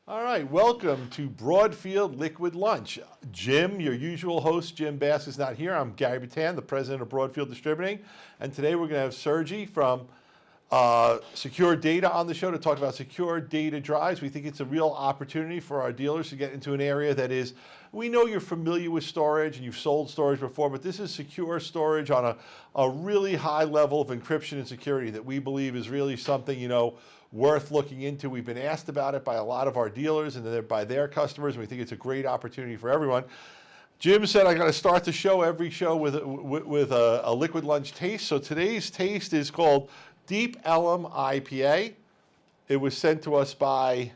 All right, welcome to Broadfield Liquid Lunch. Jim, your usual host, Jim Bass, is not here. I'm Gary Batan, the president of Broadfield Distributing, and today we're going to have Sergey from SecureData on the show to talk about secure data drives. We think it's a real opportunity for our dealers to get into an area that is, we know you're familiar with storage and you've sold storage before, but this is secure storage on a really high level of encryption and security that we believe is really something, worth looking into. We've been asked about it by a lot of our dealers and by their customers, and we think it's a great opportunity for everyone. Jim said I got to start the show, every show, with a liquid lunch taste. So today's taste is called Deep Ellum IPA. It was sent to us by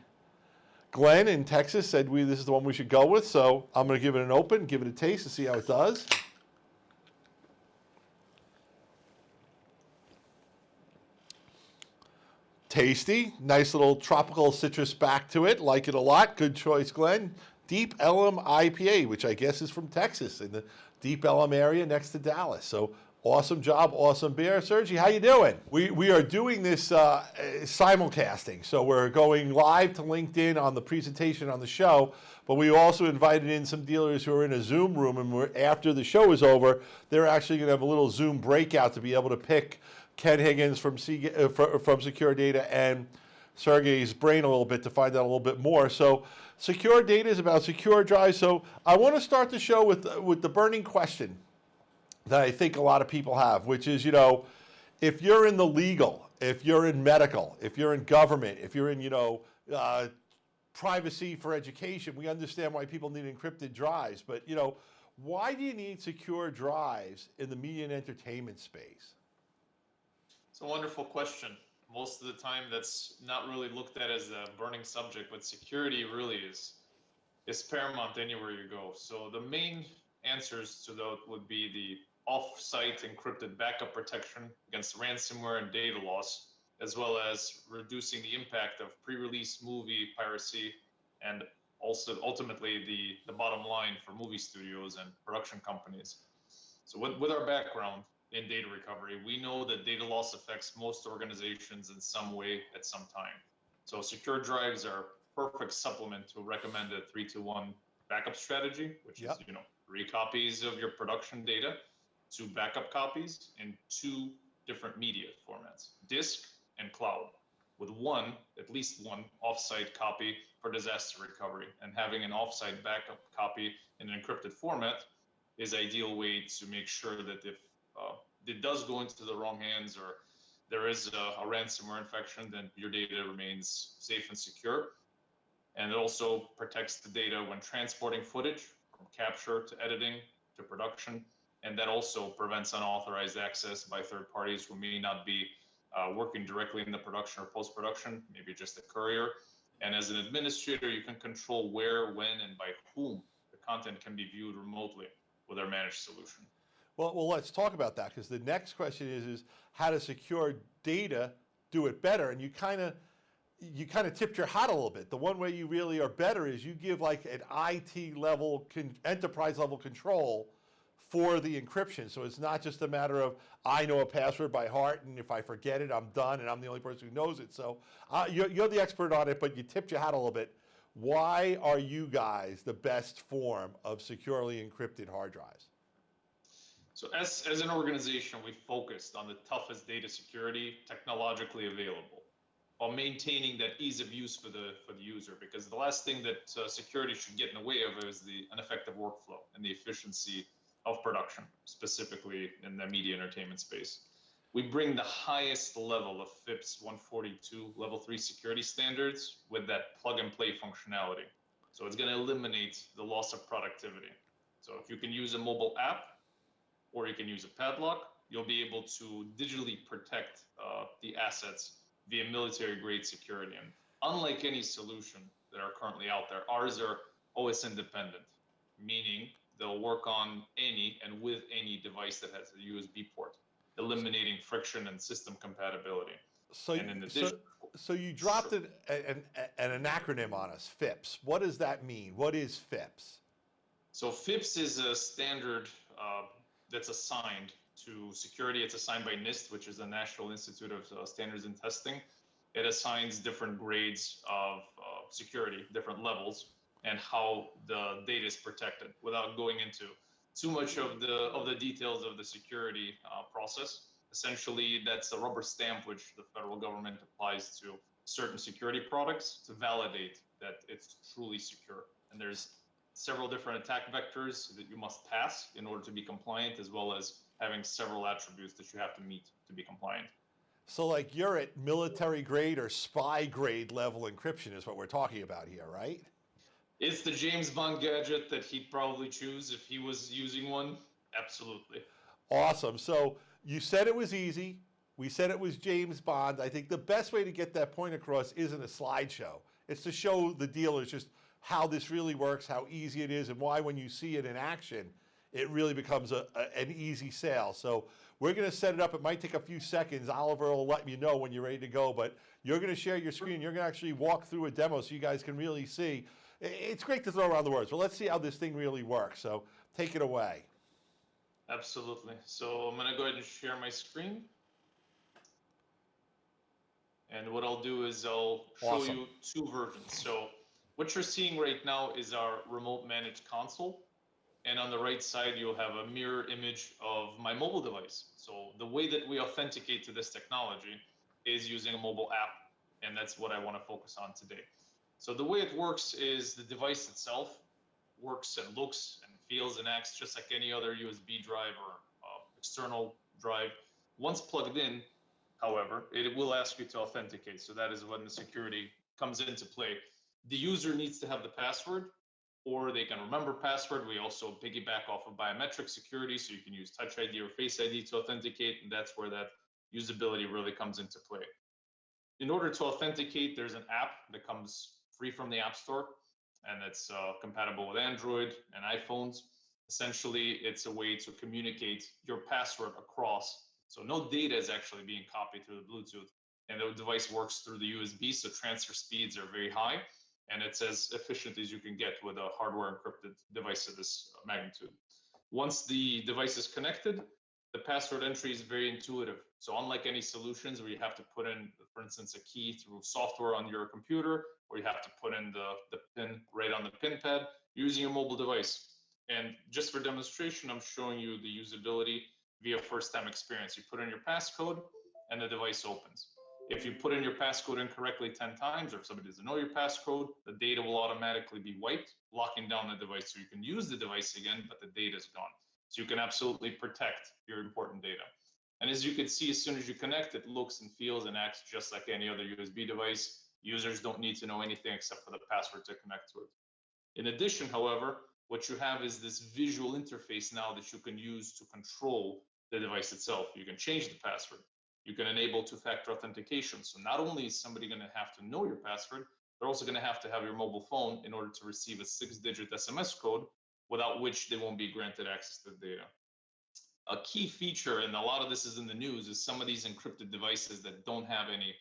Glenn in Texas, said this is the one we should go with. So I'm going to give it an open, give it a taste to see how it does. Tasty, nice little tropical citrus back to it. Like it a lot. Good choice, Glenn. Deep Ellum IPA, which I guess is from Texas, in the Deep Ellum area next to Dallas. So awesome job, awesome beer. Sergi, how you doing? We are doing this simulcasting. So we're going live to LinkedIn on the presentation on the show, but we also invited in some dealers who are in a Zoom room, and after the show is over, they're actually going to have a little Zoom breakout to be able to pick Ken Higgins from SecureData and Sergey's brain a little bit to find out a little bit more. So SecureData is about secure drives. So I want to start the show with the burning question that I think a lot of people have, which is, if you're in the legal, if you're in medical, if you're in government, if you're in, privacy for education, we understand why people need encrypted drives. But, why do you need secure drives in the media and entertainment space? It's a wonderful question. Most of the time that's not really looked at as a burning subject, but security really is paramount anywhere you go. So the main answers to that would be the off-site encrypted backup protection against ransomware and data loss, as well as reducing the impact of pre-release movie piracy, and also ultimately the bottom line for movie studios and production companies. So with our background in data recovery, we know that data loss affects most organizations in some way at some time. So secure drives are a perfect supplement to recommend a 3-to-1 backup strategy, which is 3 copies of your production data, 2 backup copies in 2 different media formats, disk and cloud, with at least one offsite copy for disaster recovery. And having an offsite backup copy in an encrypted format is an ideal way to make sure that if it does go into the wrong hands or there is a ransomware infection, then your data remains safe and secure. And it also protects the data when transporting footage from capture to editing to production. And that also prevents unauthorized access by third parties who may not be working directly in the production or post-production, maybe just a courier. And as an administrator, you can control where, when, and by whom the content can be viewed remotely with our managed solution. Well, let's talk about that, because the next question is how to secure data, do it better, and you kind of tipped your hat a little bit. The one way you really are better is you give like an IT level, enterprise level control for the encryption. So it's not just a matter of I know a password by heart, and if I forget it, I'm done, and I'm the only person who knows it. So you're the expert on it, but you tipped your hat a little bit. Why are you guys the best form of securely encrypted hard drives? So as an organization, we focused on the toughest data security technologically available, while maintaining that ease of use for the user, because the last thing that security should get in the way of is the ineffective workflow and the efficiency of production, specifically in the media entertainment space. We bring the highest level of FIPS 142 level 3 security standards with that plug and play functionality. So it's going to eliminate the loss of productivity. So if you can use a mobile app, or you can use a padlock, you'll be able to digitally protect the assets via military-grade security. And unlike any solution that are currently out there, ours are OS independent, meaning they'll work on any and with any device that has a USB port, eliminating friction and system compatibility. So, and in addition, so you dropped an acronym on us, FIPS. What does that mean? What is FIPS? So FIPS is a standard that's assigned to security. It's assigned by NIST, which is the National Institute of Standards and Testing. It assigns different grades of security, different levels, and how the data is protected without going into too much of the details of the security process. Essentially, that's a rubber stamp which the federal government applies to certain security products to validate that it's truly secure. And there's several different attack vectors that you must pass in order to be compliant, as well as having several attributes that you have to meet to be compliant. So like you're at military grade or spy grade level encryption is what we're talking about here, right? It's the James Bond gadget that he'd probably choose if he was using one. Absolutely. Awesome. So you said it was easy. We said it was James Bond. I think the best way to get that point across isn't a slideshow. It's to show the dealers just how this really works, how easy it is, and why when you see it in action, it really becomes an easy sale. So we're going to set it up. It might take a few seconds. Oliver will let you know when you're ready to go, but you're going to share your screen. You're going to actually walk through a demo so you guys can really see. It's great to throw around the words, but let's see how this thing really works. So take it away. Absolutely. So I'm going to go ahead and share my screen. And what I'll do is I'll show you two versions. So what you're seeing right now is our remote managed console. And on the right side, you'll have a mirror image of my mobile device. So the way that we authenticate to this technology is using a mobile app. And that's what I want to focus on today. So the way it works is the device itself works and looks and feels and acts just like any other USB drive or external drive. Once plugged in, however, it will ask you to authenticate. So that is when the security comes into play. The user needs to have the password, or they can remember password. We also piggyback off of biometric security, so you can use Touch ID or Face ID to authenticate, and that's where that usability really comes into play. In order to authenticate, there's an app that comes free from the App Store, and it's compatible with Android and iPhones. Essentially, it's a way to communicate your password across. So no data is actually being copied through the Bluetooth, and the device works through the USB, so transfer speeds are very high, and it's as efficient as you can get with a hardware encrypted device of this magnitude. Once the device is connected, the password entry is very intuitive. So unlike any solutions where you have to put in, for instance, a key through software on your computer, or you have to put in the PIN right on the PIN pad, you're using your mobile device. And just for demonstration, I'm showing you the usability via first-time experience. You put in your passcode and the device opens. If you put in your passcode incorrectly 10 times, or if somebody doesn't know your passcode, the data will automatically be wiped, locking down the device so you can use the device again, but the data is gone. So you can absolutely protect your important data. And as you can see, as soon as you connect, it looks and feels and acts just like any other USB device. Users don't need to know anything except for the password to connect to it. In addition, however, what you have is this visual interface now that you can use to control the device itself. You can change the password. You can enable two-factor authentication. So not only is somebody going to have to know your password, they're also going to have your mobile phone in order to receive a 6-digit SMS code, without which they won't be granted access to the data. A key feature, and a lot of this is in the news, is some of these encrypted devices that don't have any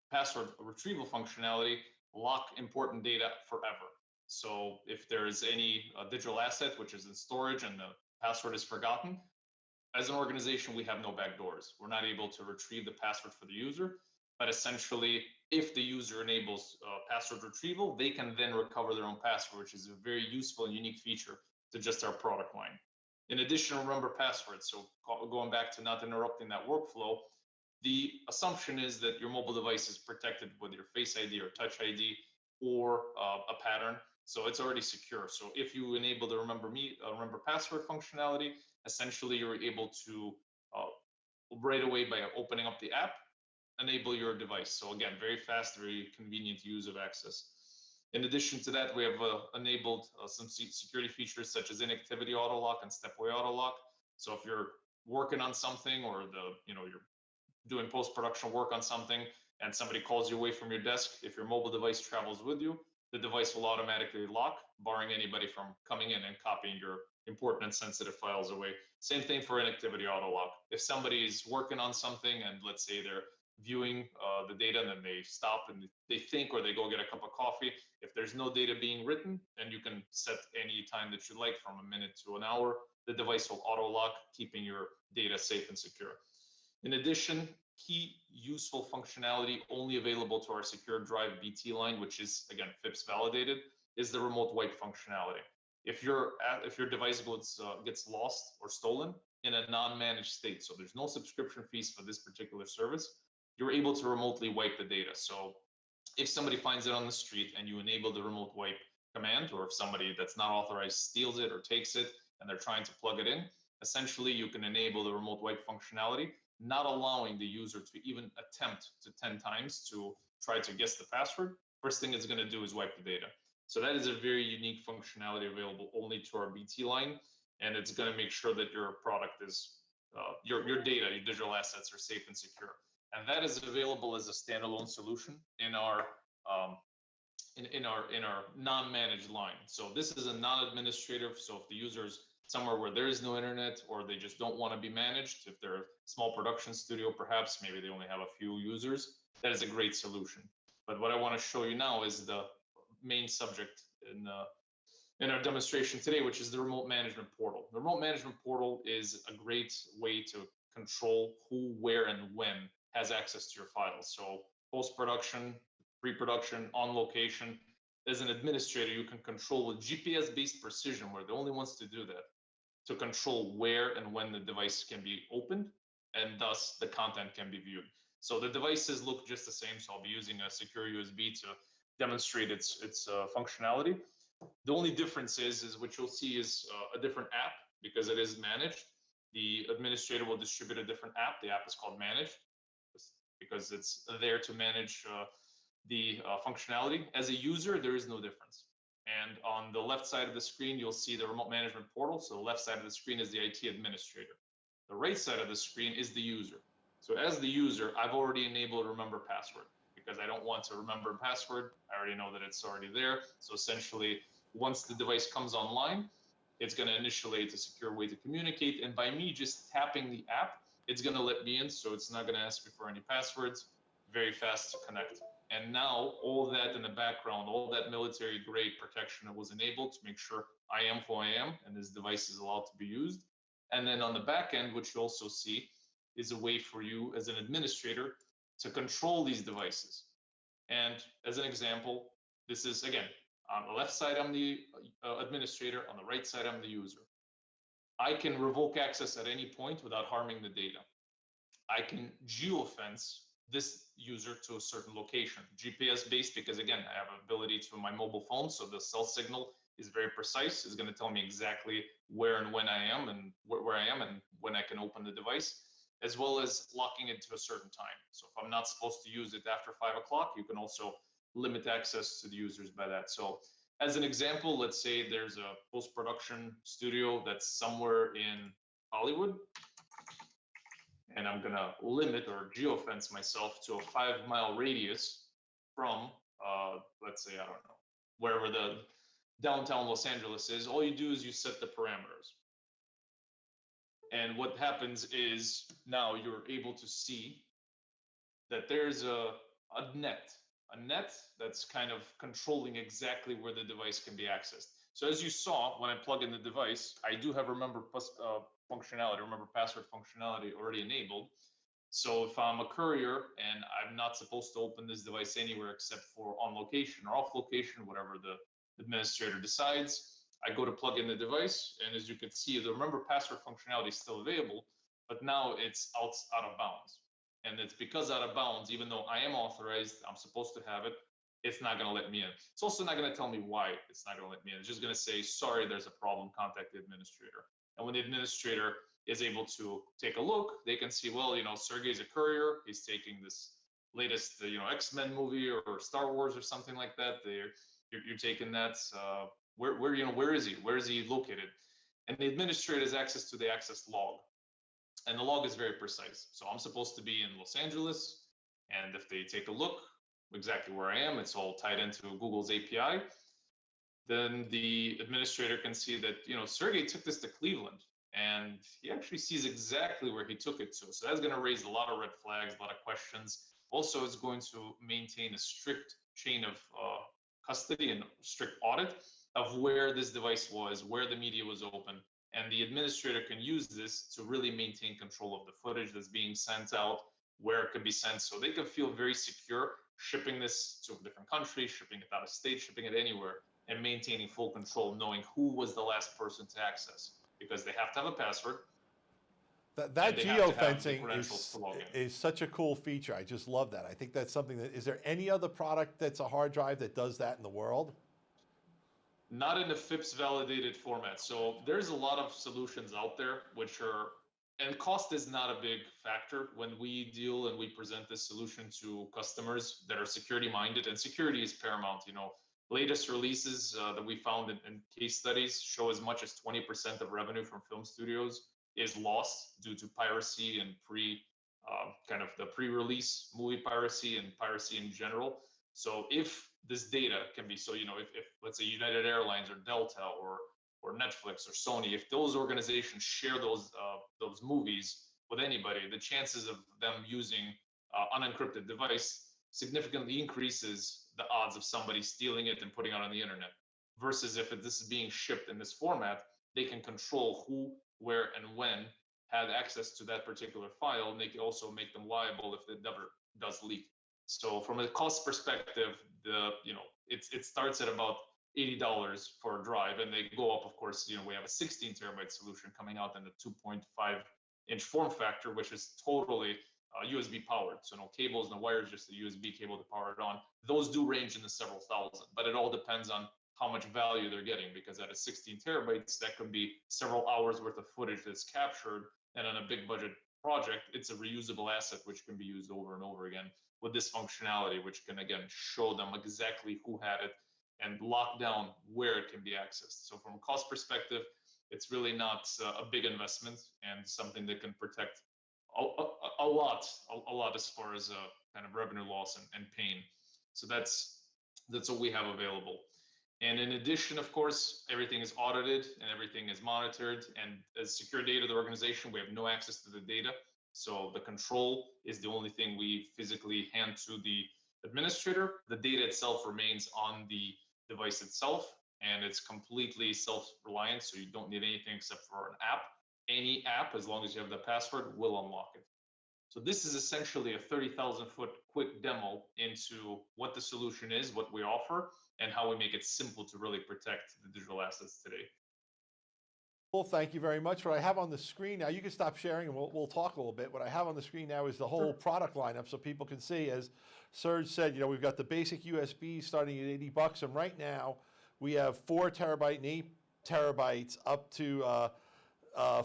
password retrieval functionality lock important data forever. So if there is any digital asset which is in storage and the password is forgotten, as an organization, we have no backdoors. We're not able to retrieve the password for the user, but essentially, if the user enables password retrieval, they can then recover their own password, which is a very useful and unique feature to just our product line. In addition, remember passwords. So going back to not interrupting that workflow, the assumption is that your mobile device is protected with your Face ID or Touch ID or a pattern. So it's already secure. So if you enable the remember password functionality, essentially you're able to right away by opening up the app, enable your device. So again, very fast, very convenient use of access. In addition to that, we have enabled some security features such as inactivity auto lock and step-away auto lock. So if you're working on something, or you're doing post-production work on something and somebody calls you away from your desk, if your mobile device travels with you, the device will automatically lock, barring anybody from coming in and copying your important and sensitive files away. Same thing for inactivity auto lock. If somebody is working on something and let's say they're viewing the data and then they stop and they think, or they go get a cup of coffee, if there's no data being written, then you can set any time that you like from a minute to an hour. The device will auto lock, keeping your data safe and secure. In addition, key useful functionality only available to our secure drive BT line, which is again FIPS validated, is the remote wipe functionality. If your device gets lost or stolen in a non-managed state, so there's no subscription fees for this particular service, you're able to remotely wipe the data. So if somebody finds it on the street and you enable the remote wipe command, or if somebody that's not authorized steals it or takes it and they're trying to plug it in, essentially you can enable the remote wipe functionality, not allowing the user to even attempt to 10 times to try to guess the password. First thing it's going to do is wipe the data. So that is a very unique functionality available only to our BT line, and it's going to make sure that your product is, your data, your digital assets are safe and secure. And that is available as a standalone solution in our in our non-managed line. So this is a non-administrative. So if the user's somewhere where there is no internet, or they just don't want to be managed, if they're a small production studio, perhaps maybe they only have a few users, that is a great solution. But what I want to show you now is the main subject in our demonstration today, which is the remote management portal. The remote management portal is a great way to control who, where, and when has access to your files. So post-production, pre-production, on location, as an administrator, you can control with GPS-based precision. We're the only ones to do that, to control where and when the device can be opened, and thus the content can be viewed. So the devices look just the same. So I'll be using a secure USB to demonstrate its functionality. The only difference is what you'll see is a different app, because it is managed. The administrator will distribute a different app. The app is called Manage, because it's there to manage the functionality. As a user, there is no difference. And on the left side of the screen, you'll see the remote management portal. So the left side of the screen is the IT administrator. The right side of the screen is the user. So as the user, I've already enabled remember password, because I don't want to remember password. I already know that it's already there. So essentially, once the device comes online, it's going to initiate a secure way to communicate. And by me just tapping the app, it's going to let me in. So it's not going to ask me for any passwords. Very fast to connect. And now all that in the background, all that military grade protection was enabled to make sure I am who I am and this device is allowed to be used. And then on the back end, which you also see, is a way for you as an administrator to control these devices. And as an example, this is, again, on the left side, I'm the administrator. On the right side, I'm the user. I can revoke access at any point without harming the data. I can geofence this user to a certain location, GPS based, because again, I have ability to my mobile phone. So the cell signal is very precise. It's going to tell me exactly where and when I am, and where I am and when I can open the device, as well as locking it to a certain time. So if I'm not supposed to use it after 5 o'clock, you can also limit access to the users by that. So as an example, let's say there's a post-production studio that's somewhere in Hollywood, and I'm gonna limit or geofence myself to a 5-mile radius from, let's say, I don't know, wherever the downtown Los Angeles is. All you do is you set the parameters. And what happens is now you're able to see that there's a net that's kind of controlling exactly where the device can be accessed. So as you saw, when I plug in the device, I do have remember functionality, remember password functionality already enabled. So if I'm a courier and I'm not supposed to open this device anywhere except for on location or off location, whatever the administrator decides, I go to plug in the device, and as you can see, the remember password functionality is still available, but now it's out of bounds. And it's because out of bounds, even though I am authorized, I'm supposed to have it, it's not going to let me in. It's also not going to tell me why it's not going to let me in. It's just going to say, sorry, there's a problem, contact the administrator. And when the administrator is able to take a look, they can see, well, Sergey's a courier. He's taking this latest, X-Men movie or Star Wars or something like that. You're taking that. Where is he? Where is he located? And the administrator has access to the access log. And the log is very precise. So I'm supposed to be in Los Angeles. And if they take a look exactly where I am, it's all tied into Google's API. Then the administrator can see that, Sergey took this to Cleveland, and he actually sees exactly where he took it to. So that's going to raise a lot of red flags, a lot of questions. Also, it's going to maintain a strict chain of custody and strict audit of where this device was, where the media was open. And the administrator can use this to really maintain control of the footage that's being sent out, where it could be sent, so they can feel very secure shipping this to a different country, shipping it out of state, shipping it anywhere, and maintaining full control, knowing who was the last person to access, because they have to have a password That and they have to have the geofencing credentials to log in. is such a cool feature. I just love that. I think that's something that, is there any other product that's a hard drive that does that in the world? Not in the FIPS validated format. So there's a lot of solutions out there which are, and cost is not a big factor when we deal and we present this solution to customers that are security minded, and security is paramount. You know, latest releases that we found in case studies show as much as 20% of revenue from film studios is lost due to piracy and kind of the pre-release movie piracy and piracy in general. So if this data can be, so you know, if let's say United Airlines or Delta or Netflix or Sony, if those organizations share those movies with anybody, the chances of them using unencrypted device significantly increases the odds of somebody stealing it and putting it on the internet. Versus if this is being shipped in this format, they can control who, where, and when had access to that particular file, and they can also make them liable if it ever does leak. So from a cost perspective, it starts at about $80 for a drive, and they go up. Of course, we have a 16 terabyte solution coming out in the 2.5-inch form factor, which is totally USB powered. So no cables, no wires, just a USB cable to power it on. Those do range in the several thousand, but it all depends on how much value they're getting, because at a 16 terabytes, that could be several hours worth of footage that's captured, and on a big budget project, it's a reusable asset which can be used over and over again with this functionality, which can again show them exactly who had it and lock down where it can be accessed. So from a cost perspective, it's really not a big investment and something that can protect a lot as far as kind of revenue loss and pain. So that's what we have available. And in addition, of course, everything is audited and everything is monitored. And as SecureData, the organization, we have no access to the data. So the control is the only thing we physically hand to the administrator. The data itself remains on the device itself, and it's completely self-reliant. So you don't need anything except for an app. Any app, as long as you have the password, will unlock it. So this is essentially a 30,000-foot quick demo into what the solution is, what we offer, and how we make it simple to really protect the digital assets today. Well, thank you very much. What I have on the screen now, you can stop sharing and we'll talk a little bit. What I have on the screen now is the whole product lineup so people can see. As Serge said, we've got the basic USB starting at $80, and right now we have 4 terabyte and 8 terabytes up to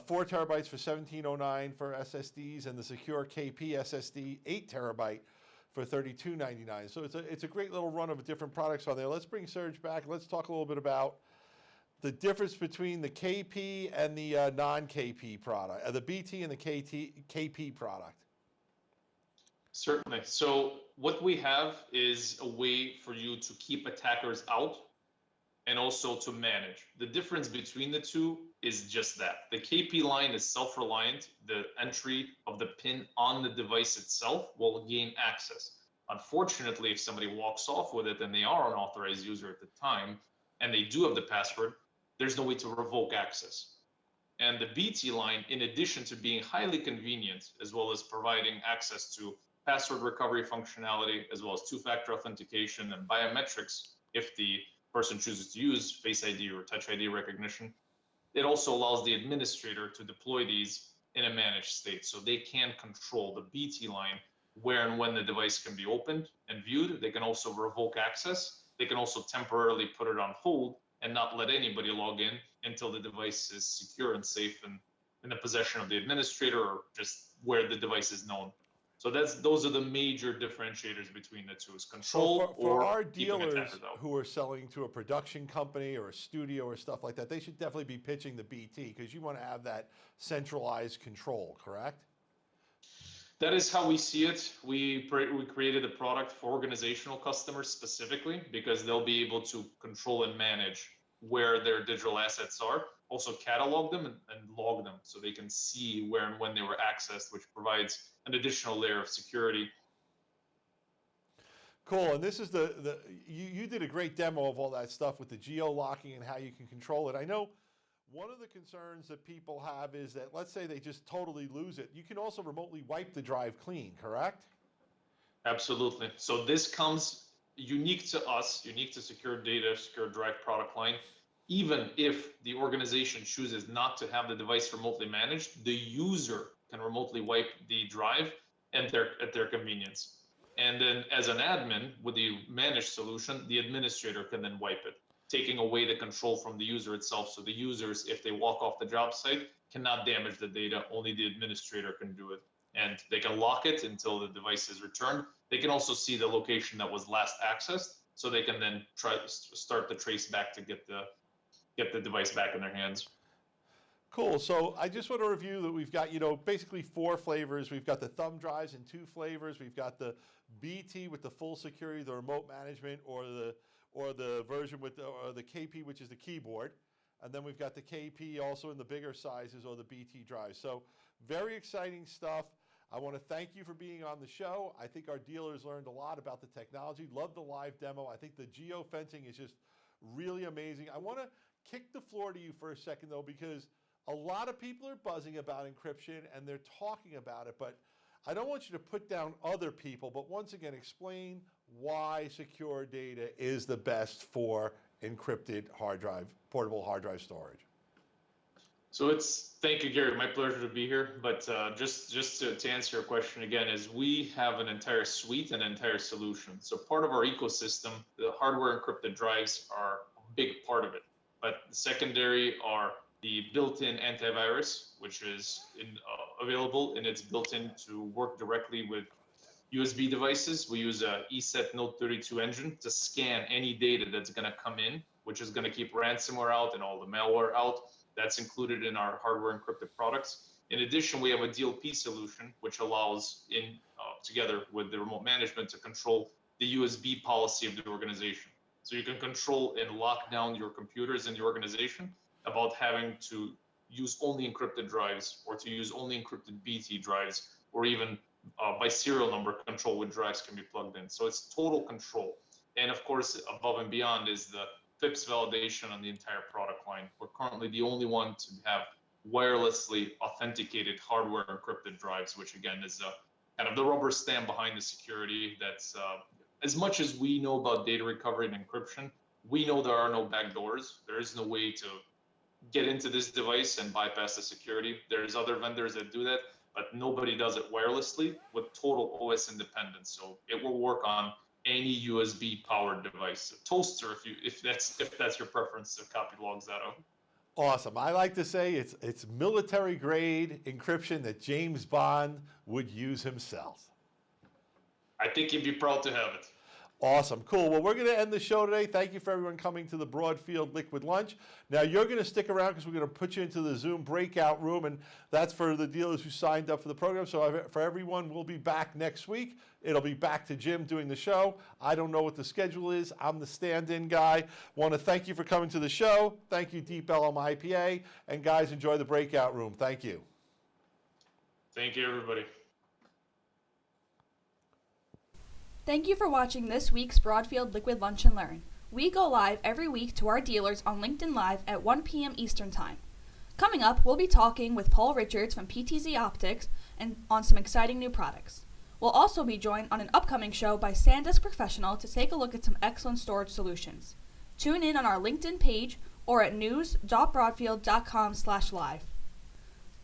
4 terabytes for $17.09 for SSDs, and the Secure KP SSD 8 terabyte for $32.99. So it's a great little run of different products on there. Let's bring Serge back. Let's talk a little bit about the difference between the KP and the non-KP product, the BT and the KP product. Certainly. So what we have is a way for you to keep attackers out and also to manage. The difference between the two is just that. The KP line is self-reliant. The entry of the PIN on the device itself will gain access. Unfortunately, if somebody walks off with it and they are an authorized user at the time, and they do have the password, there's no way to revoke access. And the BT line, in addition to being highly convenient, as well as providing access to password recovery functionality, as well as two-factor authentication and biometrics, if the person chooses to use Face ID or Touch ID recognition, it also allows the administrator to deploy these in a managed state. So they can control the BT line where and when the device can be opened and viewed. They can also revoke access. They can also temporarily put it on hold and not let anybody log in until the device is secure and safe and in the possession of the administrator, or just where the device is known. So those are the major differentiators between the two: is control So for our keeping dealers attackers out. who are selling to a production company or a studio or stuff like that, they should definitely be pitching the BT, because you want to have that centralized control, correct? That is how we see it. We created a product for organizational customers specifically because they'll be able to control and manage where their digital assets are, also catalog them and log them so they can see where and when they were accessed, which provides an additional layer of security. Cool, and this is you did a great demo of all that stuff with the geo-locking and how you can control it. I know one of the concerns that people have is that, let's say they just totally lose it. You can also remotely wipe the drive clean, correct? Absolutely. So this comes unique to us, unique to SecureData, SecureDrive product line. Even if the organization chooses not to have the device remotely managed, the user can remotely wipe the drive at their convenience. And then as an admin with the managed solution, the administrator can then wipe it, taking away the control from the user itself. So the users, if they walk off the job site, cannot damage the data, only the administrator can do it. And they can lock it until the device is returned. They can also see the location that was last accessed, so they can then try to start the trace back to get the device back in their hands. Cool. So I just want to review that we've got, basically 4 flavors. We've got the thumb drives in 2 flavors. We've got the BT with the full security, the remote management, or the version with the KP, which is the keyboard. And then we've got the KP also in the bigger sizes, or the BT drives. So very exciting stuff. I want to thank you for being on the show. I think our dealers learned a lot about the technology. Love the live demo. I think the geofencing is just really amazing. I want to kick the floor to you for a second, though, because a lot of people are buzzing about encryption and they're talking about it, but I don't want you to put down other people, but once again, explain why SecureData is the best for encrypted hard drive, portable hard drive storage. So thank you, Gary. My pleasure to be here. But just to answer your question again, is we have an entire suite and entire solution. So part of our ecosystem, the hardware encrypted drives are a big part of it. But the secondary are the built-in antivirus, which is available, and it's built in to work directly with USB devices. We use a ESET Note 32 engine to scan any data that's going to come in, which is going to keep ransomware out and all the malware out. That's included in our hardware encrypted products. In addition, we have a DLP solution, which allows, together with the remote management, to control the USB policy of the organization. So you can control and lock down your computers in the organization about having to use only encrypted drives, or to use only encrypted BT drives, or even by serial number control which drives can be plugged in. So it's total control. And of course, above and beyond is the FIPS validation on the entire product line. We're currently the only one to have wirelessly authenticated hardware encrypted drives, which again is kind of the rubber stamp behind the security. That's as much as we know about data recovery and encryption, we know there are no backdoors. There is no way to get into this device and bypass the security. There's other vendors that do that, but nobody does it wirelessly with total OS independence. So it will work on any USB powered device, a toaster if that's your preference to copy logs out of. Awesome. I like to say it's military grade encryption that James Bond would use himself. I think he'd be proud to have it. Awesome. Cool. Well, we're going to end the show today. Thank you for everyone coming to the Broadfield Liquid Lunch. Now, you're going to stick around because we're going to put you into the Zoom breakout room, and that's for the dealers who signed up for the program. So for everyone, we'll be back next week. It'll be back to Jim doing the show. I don't know what the schedule is. I'm the stand-in guy. Want to thank you for coming to the show. Thank you, Deep Elm IPA. And guys, enjoy the breakout room. Thank you. Thank you, everybody. Thank you for watching this week's Broadfield Liquid Lunch and Learn. We go live every week to our dealers on LinkedIn Live at 1 p.m. Eastern Time. Coming up, we'll be talking with Paul Richards from PTZ Optics and on some exciting new products. We'll also be joined on an upcoming show by SanDisk Professional to take a look at some excellent storage solutions. Tune in on our LinkedIn page or at news.broadfield.com/live.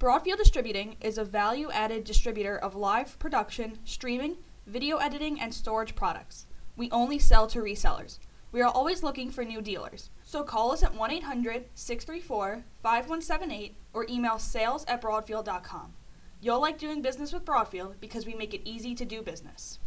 Broadfield Distributing is a value-added distributor of live production, streaming, video editing, and storage products. We only sell to resellers. We are always looking for new dealers. So call us at 1-800-634-5178 or email sales@broadfield.com. You'll like doing business with Broadfield because we make it easy to do business.